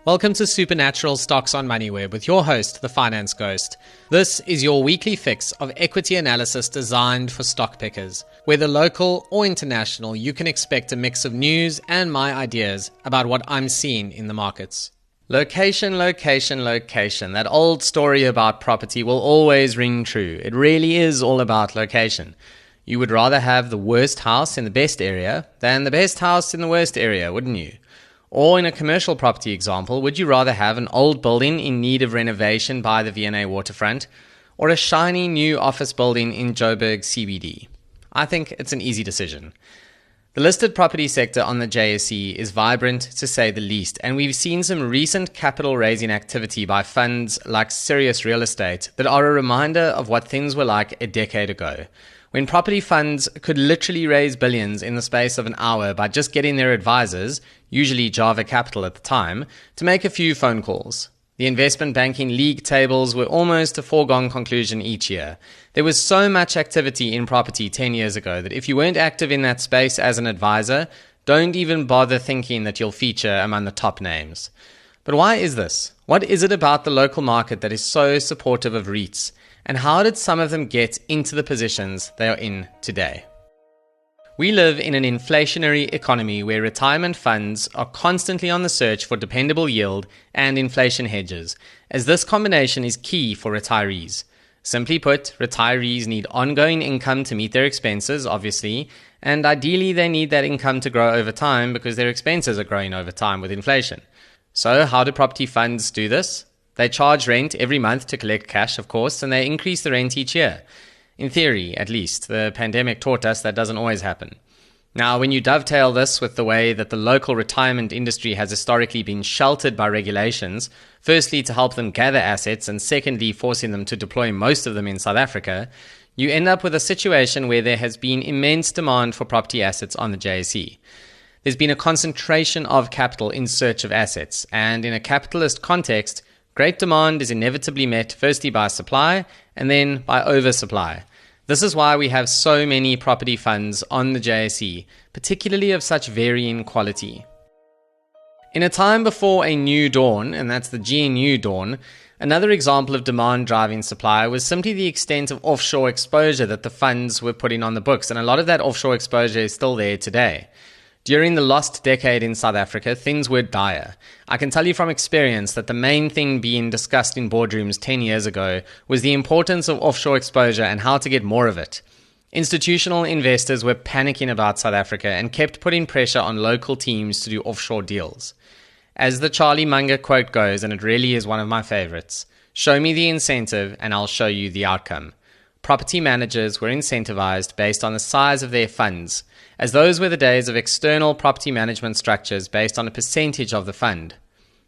Welcome to Supernatural Stocks on Moneyweb with your host, the Finance Ghost. This is your weekly fix of equity analysis designed for stock pickers. Whether local or international, you can expect a mix of news and my ideas about what I'm seeing in the markets. Location, location, location. That old story about property will always ring true. It really is all about location. You would rather have the worst house in the best area than the best house in the worst area, wouldn't you? Or in a commercial property example, would you rather have an old building in need of renovation by the V&A waterfront or a shiny new office building in Joburg CBD? I think it's an easy decision. The listed property sector on the JSE is vibrant to say the least, and we've seen some recent capital raising activity by funds like Sirius Real Estate that are a reminder of what things were like a decade ago, when property funds could literally raise billions in the space of an hour by just getting their advisors, usually Java Capital at the time, to make a few phone calls. The investment banking league tables were almost a foregone conclusion each year. There was so much activity in property 10 years ago that if you weren't active in that space as an advisor, don't even bother thinking that you'll feature among the top names. But why is this? What is it about the local market that is so supportive of REITs? And how did some of them get into the positions they are in today? We live in an inflationary economy where retirement funds are constantly on the search for dependable yield and inflation hedges, as this combination is key for retirees. Simply put, retirees need ongoing income to meet their expenses, obviously, and ideally they need that income to grow over time because their expenses are growing over time with inflation. So how do property funds do this? They charge rent every month to collect cash, of course, and they increase the rent each year. In theory, at least. The pandemic taught us that doesn't always happen. Now, when you dovetail this with the way that the local retirement industry has historically been sheltered by regulations, firstly to help them gather assets and secondly forcing them to deploy most of them in South Africa, you end up with a situation where there has been immense demand for property assets on the JSE. There's been a concentration of capital in search of assets, and in a capitalist context, great demand is inevitably met firstly by supply and then by oversupply. This is why we have so many property funds on the JSE, particularly of such varying quality. In a time before a new dawn, and that's the GNU dawn, another example of demand driving supply was simply the extent of offshore exposure that the funds were putting on the books, and a lot of that offshore exposure is still there today. During the lost decade in South Africa, things were dire. I can tell you from experience that the main thing being discussed in boardrooms 10 years ago was the importance of offshore exposure and how to get more of it. Institutional investors were panicking about South Africa and kept putting pressure on local teams to do offshore deals. As the Charlie Munger quote goes, and it really is one of my favorites, show me the incentive and I'll show you the outcome. Property managers were incentivized based on the size of their funds, as those were the days of external property management structures based on a percentage of the fund.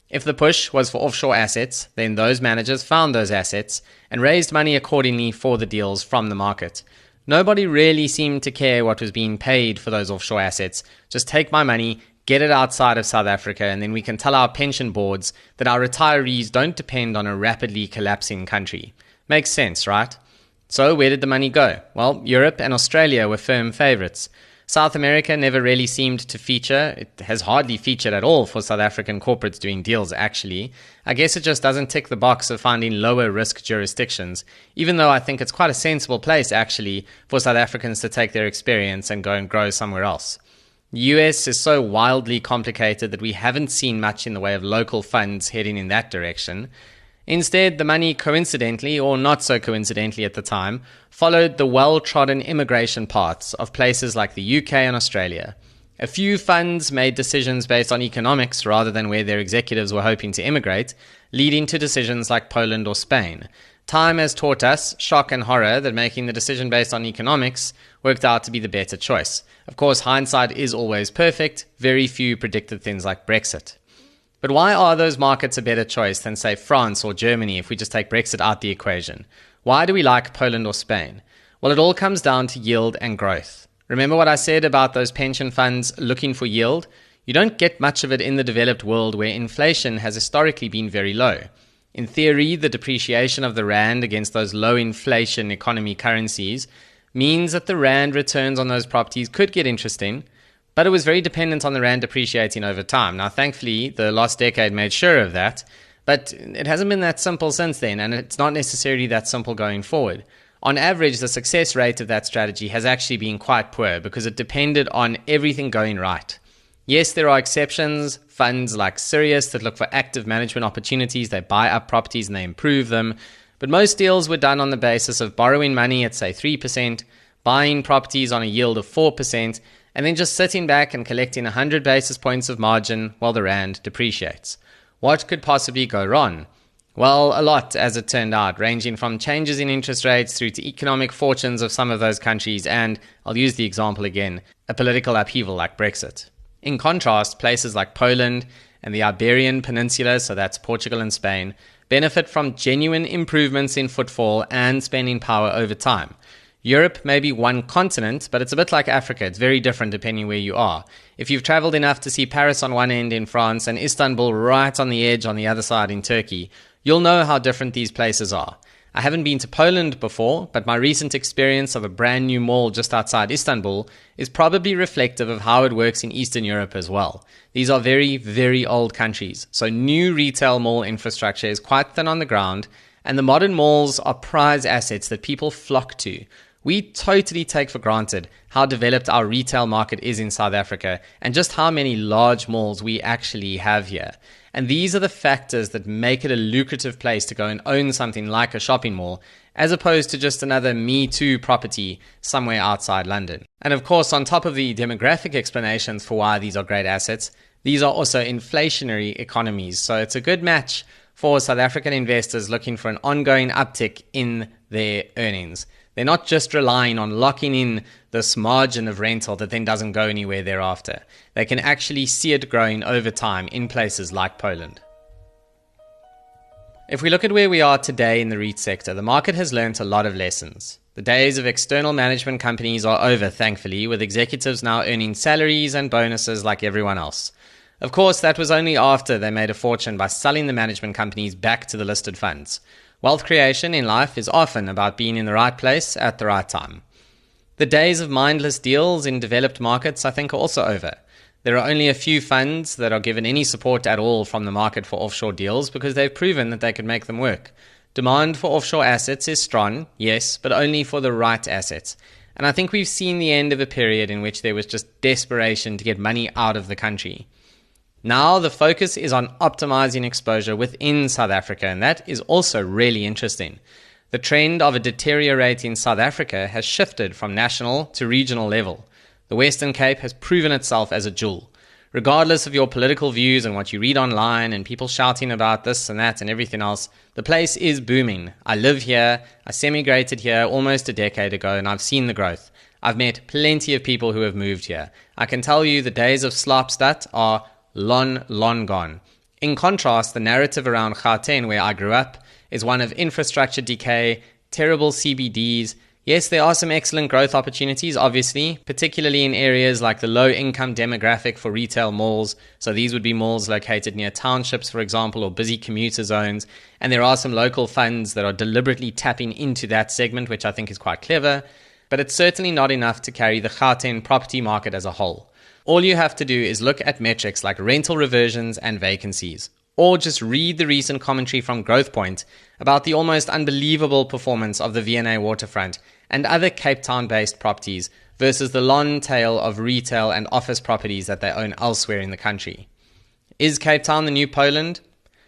If the push was for offshore assets, then those managers found those assets and raised money accordingly for the deals from the market. Nobody really seemed to care what was being paid for those offshore assets. Just take my money, get it outside of South Africa, and then we can tell our pension boards that our retirees don't depend on a rapidly collapsing country. Makes sense, right? So where did the money go? Well, Europe and Australia were firm favorites. South America never really seemed to feature. It has hardly featured at all for South African corporates doing deals, actually. I guess it just doesn't tick the box of finding lower risk jurisdictions, even though I think it's quite a sensible place, actually, for South Africans to take their experience and go and grow somewhere else. The US is so wildly complicated that we haven't seen much in the way of local funds heading in that direction. Instead, the money coincidentally, or not so coincidentally at the time, followed the well-trodden immigration paths of places like the UK and Australia. A few funds made decisions based on economics rather than where their executives were hoping to immigrate, leading to decisions like Poland or Spain. Time has taught us, shock and horror, that making the decision based on economics worked out to be the better choice. Of course, hindsight is always perfect. Very few predicted things like Brexit. But why are those markets a better choice than, say, France or Germany if we just take Brexit out the equation? Why do we like Poland or Spain? Well, it all comes down to yield and growth. Remember what I said about those pension funds looking for yield? You don't get much of it in the developed world where inflation has historically been very low. In theory, the depreciation of the rand against those low inflation economy currencies means that the rand returns on those properties could get interesting, But it was very dependent on the rand depreciating over time. Now, thankfully, the last decade made sure of that, but it hasn't been that simple since then, and it's not necessarily that simple going forward. On average, the success rate of that strategy has actually been quite poor because it depended on everything going right. Yes, there are exceptions, funds like Sirius that look for active management opportunities, they buy up properties and they improve them, but most deals were done on the basis of borrowing money at say 3%, buying properties on a yield of 4%, and then just sitting back and collecting 100 basis points of margin while the rand depreciates. What could possibly go wrong? Well, a lot, as it turned out, ranging from changes in interest rates through to economic fortunes of some of those countries and, I'll use the example again, a political upheaval like Brexit. In contrast, places like Poland and the Iberian Peninsula, so that's Portugal and Spain, benefit from genuine improvements in footfall and spending power over time. Europe may be one continent, but it's a bit like Africa. It's very different depending where you are. If you've traveled enough to see Paris on one end in France and Istanbul right on the edge on the other side in Turkey, you'll know how different these places are. I haven't been to Poland before, but my recent experience of a brand new mall just outside Istanbul is probably reflective of how it works in Eastern Europe as well. These are very, very old countries, so new retail mall infrastructure is quite thin on the ground, and the modern malls are prize assets that people flock to. We totally take for granted how developed our retail market is in South Africa and just how many large malls we actually have here. And these are the factors that make it a lucrative place to go and own something like a shopping mall, as opposed to just another Me Too property somewhere outside London. And of course, on top of the demographic explanations for why these are great assets, these are also inflationary economies. So it's a good match for South African investors looking for an ongoing uptick in their earnings. They're not just relying on locking in this margin of rental that then doesn't go anywhere thereafter. They can actually see it growing over time in places like Poland. If we look at where we are today in the REIT sector, the market has learnt a lot of lessons. The days of external management companies are over, thankfully, with executives now earning salaries and bonuses like everyone else. Of course, that was only after they made a fortune by selling the management companies back to the listed funds. Wealth creation in life is often about being in the right place at the right time. The days of mindless deals in developed markets, I think, are also over. There are only a few funds that are given any support at all from the market for offshore deals because they've proven that they can make them work. Demand for offshore assets is strong, yes, but only for the right assets. And I think we've seen the end of a period in which there was just desperation to get money out of the country. Now the focus is on optimizing exposure within South Africa, and that is also really interesting. The trend of a deteriorating South Africa has shifted from national to regional level. The Western Cape has proven itself as a jewel. Regardless of your political views and what you read online and people shouting about this and that and everything else, the place is booming. I live here, I semigrated here almost a decade ago, and I've seen the growth. I've met plenty of people who have moved here. I can tell you the days of Slapstad are long gone. In contrast, the narrative around Gauteng, where I grew up, is one of infrastructure decay, terrible CBDs. Yes, there are some excellent growth opportunities, obviously, particularly in areas like the low-income demographic for retail malls. So these would be malls located near townships, for example, or busy commuter zones. And there are some local funds that are deliberately tapping into that segment, which I think is quite clever. But it's certainly not enough to carry the Gauteng property market as a whole. All you have to do is look at metrics like rental reversions and vacancies, or just read the recent commentary from Growthpoint about the almost unbelievable performance of the V&A waterfront and other Cape Town-based properties versus the long tail of retail and office properties that they own elsewhere in the country. Is Cape Town the new Poland?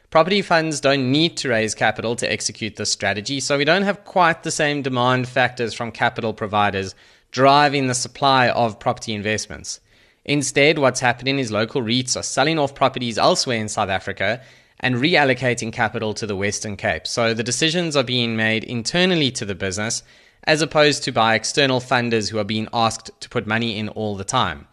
Property funds don't need to raise capital to execute this strategy, so we don't have quite the same demand factors from capital providers driving the supply of property investments. Instead, what's happening is local REITs are selling off properties elsewhere in South Africa and reallocating capital to the Western Cape. So the decisions are being made internally to the business as opposed to by external funders who are being asked to put money in all the time.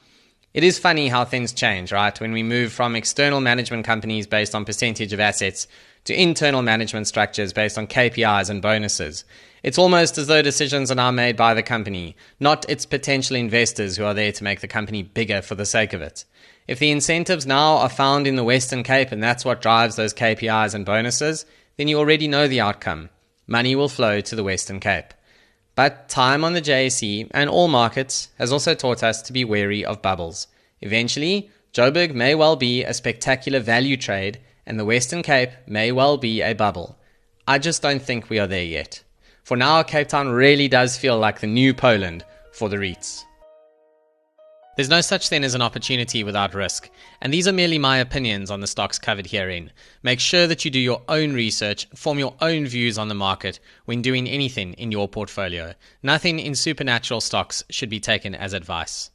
It is funny how things change, right? When we move from external management companies based on percentage of assets to internal management structures based on KPIs and bonuses. It's almost as though decisions are now made by the company, not its potential investors who are there to make the company bigger for the sake of it. If the incentives now are found in the Western Cape and that's what drives those KPIs and bonuses, then you already know the outcome. Money will flow to the Western Cape. But time on the JSE and all markets has also taught us to be wary of bubbles. Eventually, Joburg may well be a spectacular value trade, and the Western Cape may well be a bubble. I just don't think we are there yet. For now, Cape Town really does feel like the new Poland for the REITs. There's no such thing as an opportunity without risk, and these are merely my opinions on the stocks covered herein. Make sure that you do your own research, form your own views on the market when doing anything in your portfolio. Nothing in supernatural stocks should be taken as advice.